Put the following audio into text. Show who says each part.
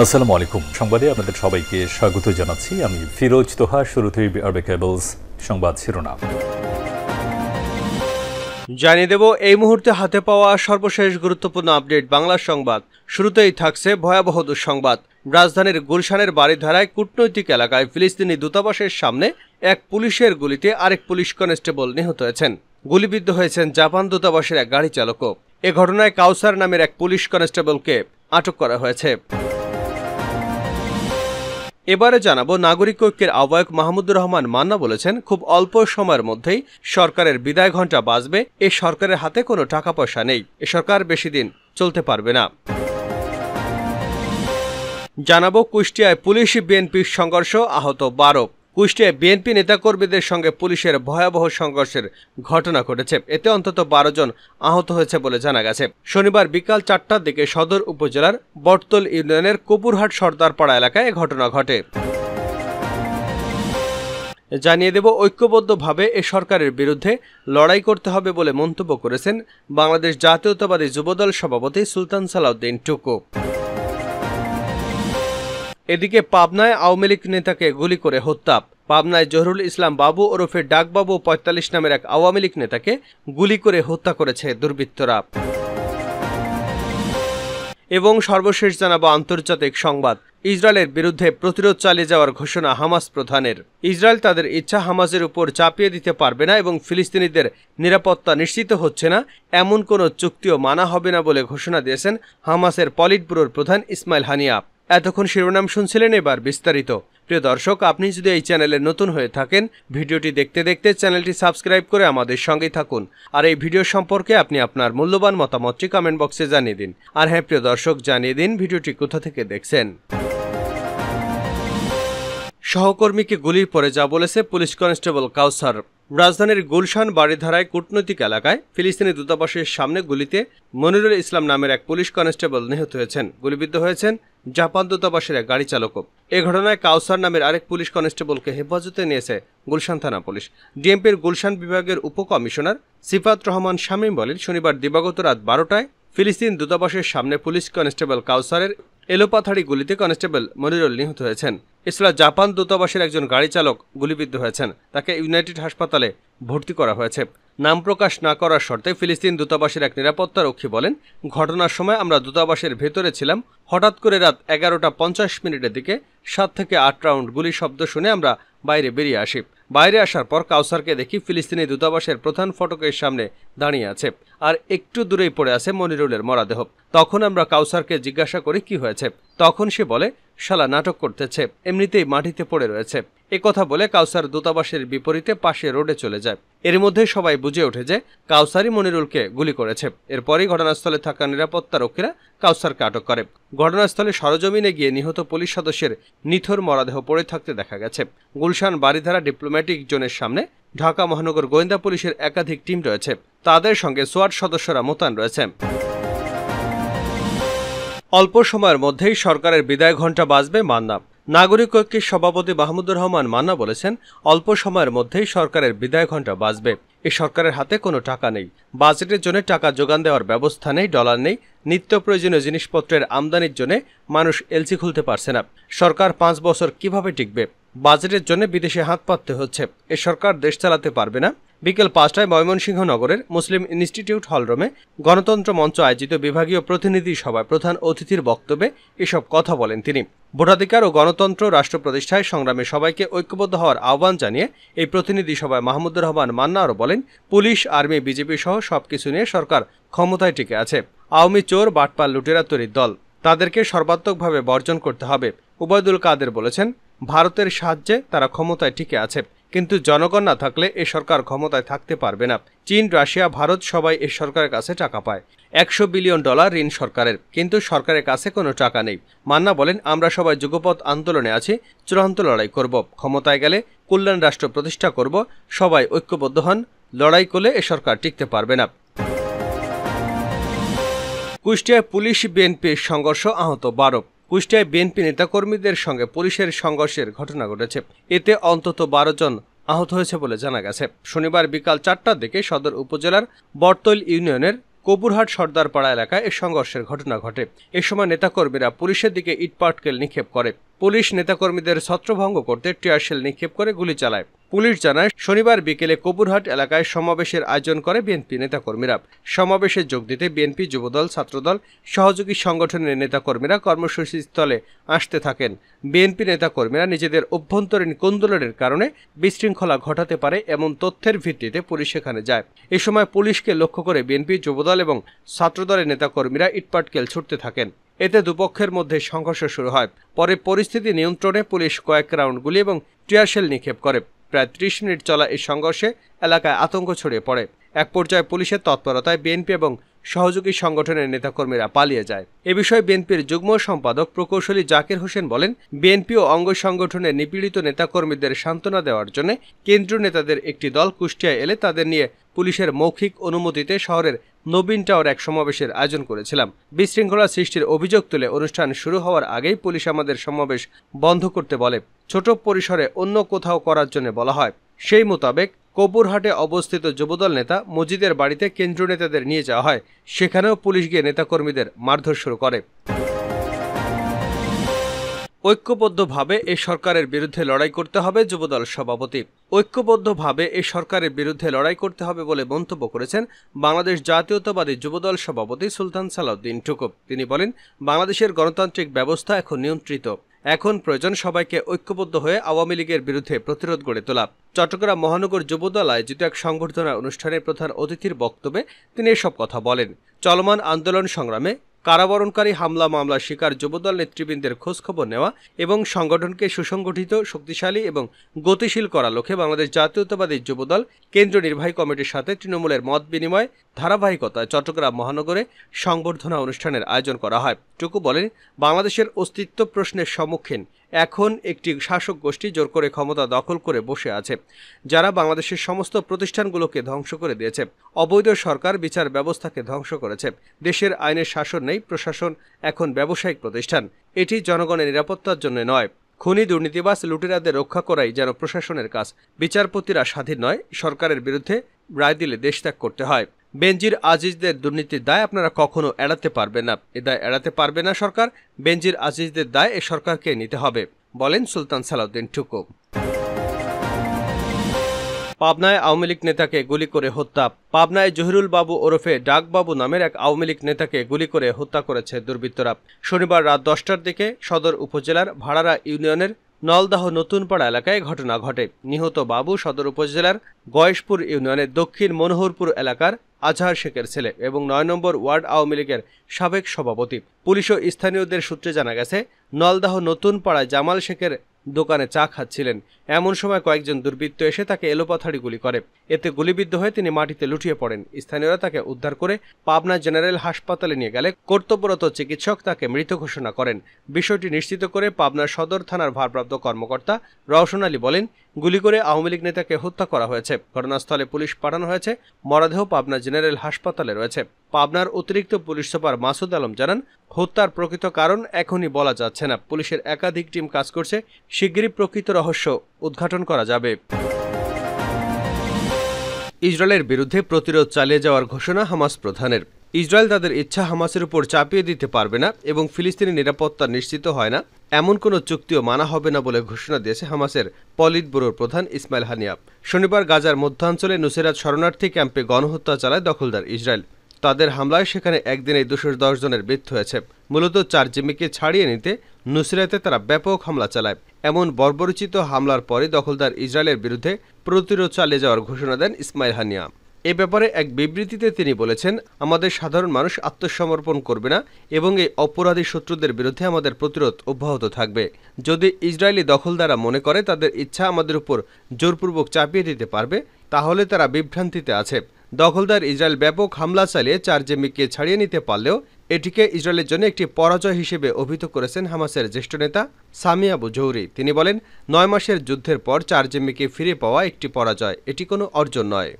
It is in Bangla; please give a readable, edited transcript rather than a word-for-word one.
Speaker 1: আসসালামু আলাইকুম। সংবাদে আপনাদের সবাইকে স্বাগত জানাচ্ছি। আমি ফিরোজ তোহা। শুরুতেই আরবে কেবলস সংবাদ শিরোনাম
Speaker 2: জানিয়ে দেব এই মুহূর্তে হাতে পাওয়া সর্বশেষ গুরুত্বপূর্ণ আপডেট বাংলা সংবাদ। শুরুতেই থাকছে ভয়াবহ দুঃসংবাদ। রাজধানীর গুলশানের বাড়িধারায় কূটনৈতিক এলাকায় ফিলিস্তিনি দূতাবাসের সামনে এক পুলিশের গুলিতে আরেক পুলিশ কনস্টেবল নিহত হয়েছেন। গুলিবিদ্ধ হয়েছেন জাপান দূতাবাসের এক গাড়ি চালকও। এ ঘটনায় কাউসার নামের এক পুলিশ কনস্টেবলকে আটক করা হয়েছে। এবারে জানাবো, নাগরিক ঐক্যের আহ্বায়ক মাহমুদুর রহমান মান্না বলেছেন, খুব অল্প সময়ের মধ্যেই সরকারের বিদায় ঘণ্টা বাজবে। এ সরকারের হাতে কোনো টাকা পয়সা নেই, এ সরকার বেশি দিন চলতে পারবে না। জানাবো, কুষ্টিয়ায় পুলিশ বিএনপির সংঘর্ষ, আহত 12। কুষ্টিয়ায় বিএনপি নেতাকর্মীদের সঙ্গে পুলিশের ভয়াবহ সংঘর্ষের ঘটনা ঘটেছে। এতে অন্তত 12 জন আহত হয়েছে বলে জানা গেছে। শনিবার বিকাল 4টার দিকে সদর উপজেলার বটতল ইউনিয়নের কপুরহাট সর্দারপাড়া এলাকায় ঘটনা ঘটে। জানিয়ে দেব, ঐক্যবদ্ধভাবে এ সরকারের বিরুদ্ধে লড়াই করতে হবে বলে মন্তব্য করেছেন বাংলাদেশ জাতীয়তাবাদী যুবদল সভাপতি সুলতান সালাউদ্দিন টুকু। এদিকে পাবনায় আওয়ামী লীগ নেতাকে গুলি করে হত্যা। পাবনায় জহুরুল ইসলাম বাবু ওরফে ডাকবাবু 45 নামের এক আওয়ামী লীগ নেতাকে গুলি করে হত্যা করেছে দুর্বৃত্তরা। এবং সর্বশেষ জানাবো আন্তর্জাতিক সংবাদ। ইসরায়েলের বিরুদ্ধে প্রতিরোধ চালিয়ে যাওয়ার ঘোষণা হামাস প্রধানের। ইসরায়েল তাদের ইচ্ছা হামাসের উপর চাপিয়ে দিতে পারবে না এবং ফিলিস্তিনিদের নিরাপত্তা নিশ্চিত হচ্ছে না এমন কোনো চুক্তিও মানা হবে না বলে ঘোষণা দিয়েছেন হামাসের পলিট ব্যুরোর প্রধান ইসমাইল হানিয়া। এতক্ষণ শিরোনাম শুনছিলেন, এবার বিস্তারিত। প্রিয় দর্শক, আপনি যদি এই চ্যানেলে নতুন হয়ে থাকেন, ভিডিওটি দেখতে দেখতে চ্যানেলটি সাবস্ক্রাইব করে আমাদের সঙ্গেই থাকুন। আর এই ভিডিও সম্পর্কে আপনি আপনার মূল্যবান মতামতটি কমেন্ট বক্সে জানিয়ে দিন। আর হ্যাঁ প্রিয় দর্শক, জানিয়ে দিন ভিডিওটি কোথা থেকে দেখছেন। সহকর্মীকে গুলির পরে যা বলেছে পুলিশ কনস্টেবল কাউসার। রাজধানীর গুলশান বাড়িধারায় কূটনৈতিক এলাকায় ফিলিস্তিনি দূতাবাসের সামনে গুলিতে মনিরুল ইসলাম নামের এক পুলিশ কনস্টেবল নিহত হয়েছেন। গুলিবিদ্ধ হয়েছেন জাপান দূতাবাসের এক গাড়ি চালকও। এ ঘটনায় কাউসার নামের আরেক পুলিশ কনস্টেবলকে হেফাজতে নিয়েছে গুলশান থানা পুলিশ। ডিএমপির গুলশান বিভাগের উপকমিশনার সিফাত রহমান শামীম বলেন, শনিবার দিবাগত রাত 12টায় ফিলিস্তিন দূতাবাসের সামনে পুলিশ কনস্টেবল কাউসারের এলোপাথাড়ি গুলিতে কনস্টেবল মনিরুল নিহত হয়েছেন। এছাড়া জাপান দূতাবাসের একজন গাড়ি চালক গুলিবিদ্ধ হয়েছেন। তাকে ইউনাইটেড হাসপাতালে ভর্তি করা হয়েছে। নাম প্রকাশ না করার শর্তে ফিলিস্তিন দূতাবাসের এক নিরাপত্তারক্ষী বলেন, ঘটনার সময় আমরা দূতাবাসের ভেতরে ছিলাম। হঠাৎ করে রাত 11:50 দিকে 7 থেকে 8 রাউন্ড গুলি শব্দ শুনে আমরা বাইরে বেরিয়ে আসি। বাইরে আসার পর কাউসারকে দেখি ফিলিস্তিনি দূতাবাসের প্রধান ফটকের সামনে দাঁড়িয়ে আছে, আর একটু দূরেই পড়ে আছে মনিরুলের মরদেহ। তখন আমরা কাউসারকে জিজ্ঞাসা করি কি হয়েছে। তখন সে বলে, শালা নাটক করতেছে, এমনিতেই মাটিতে পড়ে রয়েছে। এ কথা বলে কাউসার দূতাবাসের বিপরীতে পাশে রোডে চলে যায়। এর মধ্যে সবাই বুঝে ওঠে যে কাউসারই মনিরুলকে গুলি করেছে। এরপরই ঘটনাস্থলে থাকা নিরাপত্তারক্ষীরা কাউসারকে আটক করে। ঘটনাস্থলে সরজমিনে গিয়ে নিহত পুলিশ সদস্যের নিথর মরদেহ পড়ে থাকতে দেখা গেছে। গুলশান বাড়িধারা ডিপ্লোম্যাটিক জোনের সামনে ঢাকা মহানগর গোয়েন্দা পুলিশের একাধিক টিম রয়েছে। তাদের সঙ্গে সোয়াট সদস্যরা মোতায়েন রয়েছে। অল্প সময়ের মধ্যেই সরকারের বিদায় ঘণ্টা বাজবে মান্না। নাগরিক ঐক্যের সভাপতি মাহমুদুর রহমান মান্না বলেছেন, অল্প সময়ের মধ্যেই সরকারের বিদায় ঘণ্টা বাজবে। এই সরকারের হাতে কোনো টাকা নেই, বাজেটের জন্য টাকা যোগান দেওয়ার ব্যবস্থা নেই, ডলার নেই, নিত্য প্রয়োজনীয় জিনিসপত্রের আমদানির জন্য মানুষ এলসি খুলতে পারছে না। সরকার 5 বছর কিভাবে টিকবে? বাজেটের জন্য বিদেশে হাত পাততে হচ্ছে। এ সরকার দেশ চালাতে পারবে না। বিকেল 5টায় ময়মনসিংহ নগরের মুসলিম ইনস্টিটিউট হলরুমে গণতন্ত্র মঞ্চ আয়োজিত বিভাগীয় প্রতিনিধি সভায় প্রধান অতিথির বক্তব্যে এসব কথা বলেন তিনি। ভোটাধিকার ও গণতন্ত্র রাষ্ট্র প্রতিষ্ঠায় সংগ্রামে সবাইকে ঐক্যবদ্ধ হওয়ার আহ্বান জানিয়ে এই প্রতিনিধি সভায় মাহমুদুর রহমান মান্না আরও বলেন, পুলিশ, আর্মি, বিজেপি সহ সবকিছু নিয়ে সরকার ক্ষমতায় টিকে আছে। আওয়ামী চোর, বাটপাল, লুটেরা তৈরির দল, তাদেরকে সর্বাত্মকভাবে বর্জন করতে হবে। উবায়দুল কাদের বলেছেন, ভারতের সাহায্যে তারা ক্ষমতায় টিকে আছে, কিন্তু জনগণ না থাকলে এ সরকার ক্ষমতায় থাকতে পারবে না। চীন, রাশিয়া, ভারত সবাই এ সরকারের কাছে টাকা পায়। $100 বিলিয়ন ঋণ সরকারের, কিন্তু সরকারের কাছে কোনো টাকা নেই। মান্না বলেন, আমরা সবাই যুগপৎ আন্দোলনে আছি, চূড়ান্ত লড়াই করব। ক্ষমতায় গেলে কল্যাণ রাষ্ট্র প্রতিষ্ঠা করব। সবাই ঐক্যবদ্ধ হন, লড়াই করলে এ সরকার টিকতে পারবে না। কুষ্টিয়ায় পুলিশ বিএনপির সংঘর্ষ, আহত 12। কুষ্টিয়ায় বিএনপি নেতাকর্মীদের সঙ্গে পুলিশের সংঘর্ষের ঘটনা ঘটেছে। এতে অন্তত 12 জন আহত হয়েছে বলে জানা গেছে। শনিবার বিকাল 4টার দিকে সদর উপজেলার বটতল ইউনিয়নের কপুরহাট সর্দারপাড়া এলাকায় এই সংঘর্ষের ঘটনা ঘটে। এ সময় নেতাকর্মীরা পুলিশের দিকে ইটপাটকেল নিক্ষেপ করে। পুলিশ নেতাকর্মীদের ছত্রভঙ্গ করতে টিয়ারশেল নিক্ষেপ করে গুলি চালায়। পুলিশ জানায়, শনিবার বিকেলে কপুরহাট এলাকায় সমাবেশের আয়োজন করে বিএনপি নেতাকর্মীরা। সমাবেশে যোগ দিতে বিএনপি, যুবদল, ছাত্রদল, সহযোগী সংগঠনের নেতাকর্মীরা কর্মসূচি স্থলে আসতে থাকেন। বিএনপি নেতাকর্মীরা নিজেদের অভ্যন্তরীণ কোন্দলের কারণে বিশৃঙ্খলা ঘটাতে পারে এমন তথ্যের ভিত্তিতে পুলিশ সেখানে যায়। এ সময় পুলিশকে লক্ষ্য করে বিএনপি, যুবদল এবং ছাত্রদলের নেতাকর্মীরা ইটপাটকেল ছুটতে থাকেন। এতে দুপক্ষের মধ্যে সংঘর্ষ শুরু হয়। পরে পরিস্থিতি নিয়ন্ত্রণে পুলিশ কয়েক রাউন্ড গুলি এবং টিয়ারশেল নিক্ষেপ করে। প্রায় 30 মিনিট চলা এই সংঘর্ষে এলাকায় আতঙ্ক ছড়িয়ে পড়ে। এক পর্যায়ে পুলিশের তৎপরতায় বিএনপি এবং সহযোগী সংগঠনের নেতাকর্মীরা পালিয়ে যায়। এ বিষয়ে বিএনপির যুগ্ম সম্পাদক প্রকৌশলী জাকির হোসেন বলেন, বিএনপি ও অঙ্গ সংগঠনের নিপীড়িত নেতাকর্মীদের সান্ত্বনা দেওয়ার জন্য কেন্দ্রীয় নেতাদের একটি দল কুষ্টিয়ায় এলে তাদের নিয়ে পুলিশের মৌখিক অনুমতিতে শহরের নবীন টাওয়ার এক সমাবেশের আয়োজন করেছিলাম। বিশৃঙ্খলা সৃষ্টির অভিযোগ তুলে অনুষ্ঠান শুরু হওয়ার আগেই পুলিশ আমাদের সমাবেশ বন্ধ করতে বলে। ছোট পরিসরে অন্য কোথাও করার জন্য বলা হয়। সেই মোতাবেক কপুরহাটে অবস্থিত যুবদল নেতা মজিদের বাড়িতে কেন্দ্রীয় নেতাদের নিয়ে যাওয়া হয়। সেখানেও পুলিশ গিয়ে নেতাকর্মীদের মারধর শুরু করে। ঐক্যবদ্ধভাবে এ সরকারের বিরুদ্ধে লড়াই করতে হবে যুবদল সভাপতি। ঐক্যবদ্ধভাবে এ সরকারের বিরুদ্ধে লড়াই করতে হবে বলে মন্তব্য করেছেন বাংলাদেশ জাতীয়তাবাদী যুবদল সভাপতি সুলতান সালাউদ্দিন টুকু। তিনি বলেন, বাংলাদেশের গণতান্ত্রিক ব্যবস্থা এখন নিয়ন্ত্রিত। এখন প্রয়োজন সবাইকে ঐক্যবদ্ধ হয়ে আওয়ামী লীগের বিরুদ্ধে প্রতিরোধ গড়ে তোলা। চট্টগ্রাম মহানগর যুবদল আয়োজিত এক সংবর্ধনা অনুষ্ঠানে প্রধান অতিথির বক্তব্যে তিনি এসব কথা বলেন। চলমান আন্দোলন সংগ্রামে কারাবরণকারী হামলা মামলার শিকার যুবদল নেতৃবৃন্দের খোঁজখবর নেওয়া এবং সংগঠনকে সুসংগঠিত, শক্তিশালী এবং গতিশীল করার লক্ষ্যে বাংলাদেশ জাতীয়তাবাদী যুবদল কেন্দ্রীয় নির্বাহী কমিটির সাথে তৃণমূলের মত বিনিময় ধারাবাহিকতায় চট্টগ্রাম মহানগরে সংবর্ধনা অনুষ্ঠানের আয়োজন করা হয়। টুকু বলেন, বাংলাদেশের অস্তিত্ব প্রশ্নের সম্মুখীন এখন একটি শাসক গোষ্ঠী জোর করে ক্ষমতা দখল করে বসে আছে, যারা বাংলাদেশের সমস্ত প্রতিষ্ঠানগুলোকে ধ্বংস করে দিয়েছে। অবৈধ সরকার বিচার ব্যবস্থাকে ধ্বংস করেছে। দেশের আইনের শাসন নেই, প্রশাসন এখন ব্যবসায়িক প্রতিষ্ঠান। এটি জনগণের নিরাপত্তার জন্য নয়। খুনি, দুর্নীতিবাজ, লুটেরাদের রক্ষা করাই যেন প্রশাসনের কাজ। বিচারপতিরা স্বাধীন নয়। সরকারের বিরুদ্ধে রায় দিলে দেশ ত্যাগ করতে হয়। বেনজির আজিজদের দুর্নীতির দায় আপনারা কখনো এড়াতে পারবেন না। এ দায় এড়াতে পারবে না সরকার। বেনজির আজিজদের দায় এ সরকারকে নিতে হবে, বলেন সুলতান সালাউদ্দিন টুকু। পাবনায় আওয়ামী লীগ নেতাকে গুলি করে হত্যা। পাবনায় জহিরুল বাবু ওরফে ডাকবাবু নামের এক আওয়ামী লীগ নেতাকে গুলি করে হত্যা করেছে দুর্বৃত্তরা। শনিবার রাত 10টার দিকে সদর উপজেলার ভাড়ারা ইউনিয়নের নলদাহ নতুনপাড়া এলাকায় ঘটনা ঘটে। নিহত বাবু সদর উপজেলার গয়েশপুর ইউনিয়নের দক্ষিণ মনোহরপুর এলাকার আজহার শেখের ছেলে এবং 9 নম্বর ওয়ার্ড আওয়ামী লীগের সাবেক সভাপতি। পুলিশ ও স্থানীয়দের সূত্রে জানা গেছে, নলদাহ নতুনপাড়ায় জামাল শেখের দোকানে চা খাচ্ছিলেন। এমন সময় কয়েকজন দুর্বৃত্ত এসে তাকে এলোপাথাড়ি গুলি করে। এতে গুলিবিদ্ধ হয়ে তিনি মাটিতে লুটিয়ে পড়েন। স্থানীয়রা তাকে উদ্ধার করে পাবনা জেনারেল হাসপাতালে নিয়ে গেলে কর্তব্যরত চিকিৎসক তাকে মৃত ঘোষণা করেন। বিষয়টি নিশ্চিত করে পাবনা সদর থানার ভারপ্রাপ্ত কর্মকর্তা রওশন আলী বলেন, গুলি করে আওয়ামী লীগ নেতাকে হত্যা করা হয়েছে। ঘটনাস্থলে পুলিশ পাঠানো হয়েছে। মরদেহ পাবনা জেনারেল হাসপাতালে রয়েছে। পাবনার অতিরিক্ত পুলিশ সুপার মাসুদ আলম জানান, হত্যার প্রকৃত কারণ এখনই বলা যাচ্ছে না। পুলিশের একাধিক টিম কাজ করছে। শিগগিরই প্রকৃত রহস্য উদ্ঘাটন করা যাবে। ইসরায়েলের বিরুদ্ধে প্রতিরোধ চালিয়ে যাওয়ার ঘোষণা হামাস প্রধানের। ইসরায়েল তাদের ইচ্ছা হামাসের উপর চাপিয়ে দিতে পারবে না এবং ফিলিস্তিনের নিরাপত্তা নিশ্চিত হয় না এমন কোনো চুক্তিও মানা হবে না বলে ঘোষণা দিয়েছে হামাসের পলিট ব্যুরোর প্রধান ইসমাইল হানিয়া। শনিবার গাজার মধ্যাঞ্চলে নুসেরাত শরণার্থী ক্যাম্পে গণহত্যা চালায় দখলদার ইসরায়েল। তাদের হামলায় সেখানে একদিনে 210 জনের মৃত্যু হয়েছে। মূলত 4 জিম্মিকে ছাড়িয়ে নিতে নুসেরাতে তারা ব্যাপক হামলা চালায়। এমন বর্বরচিত হামলার পরে দখলদার ইসরায়েলের বিরুদ্ধে প্রতিরোধ চালিয়ে যাওয়ার ঘোষণা দেন ইসমাইল হানিয়া। এ ব্যাপারে এক বিবৃতিতে তিনি বলেছেন, আমাদের সাধারণ মানুষ আত্মসমর্পণ করবে না এবং এই অপরাধী শত্রুদের বিরুদ্ধে আমাদের প্রতিরোধ অব্যাহত থাকবে। যদি ইসরায়েলি দখলদাররা মনে করে তাদের ইচ্ছা আমাদের উপর জোরপূর্বক চাপিয়ে দিতে পারবে, তাহলে তারা বিভ্রান্তিতে আছে। দখলদার ইসরায়েল ব্যাপক হামলা চালিয়ে 4 জিম্মিকে ছাড়িয়ে নিতে পারলেও এটিকে ইসরায়েলের জন্য একটি পরাজয় হিসেবে অভিহিত করেছেন হামাসের জ্যেষ্ঠ নেতা সামি আবু জৌহরি। তিনি বলেন, 9 মাসের যুদ্ধের পর 4 জিম্মিকে ফিরে পাওয়া একটি পরাজয়, এটি কোনো অর্জন নয়।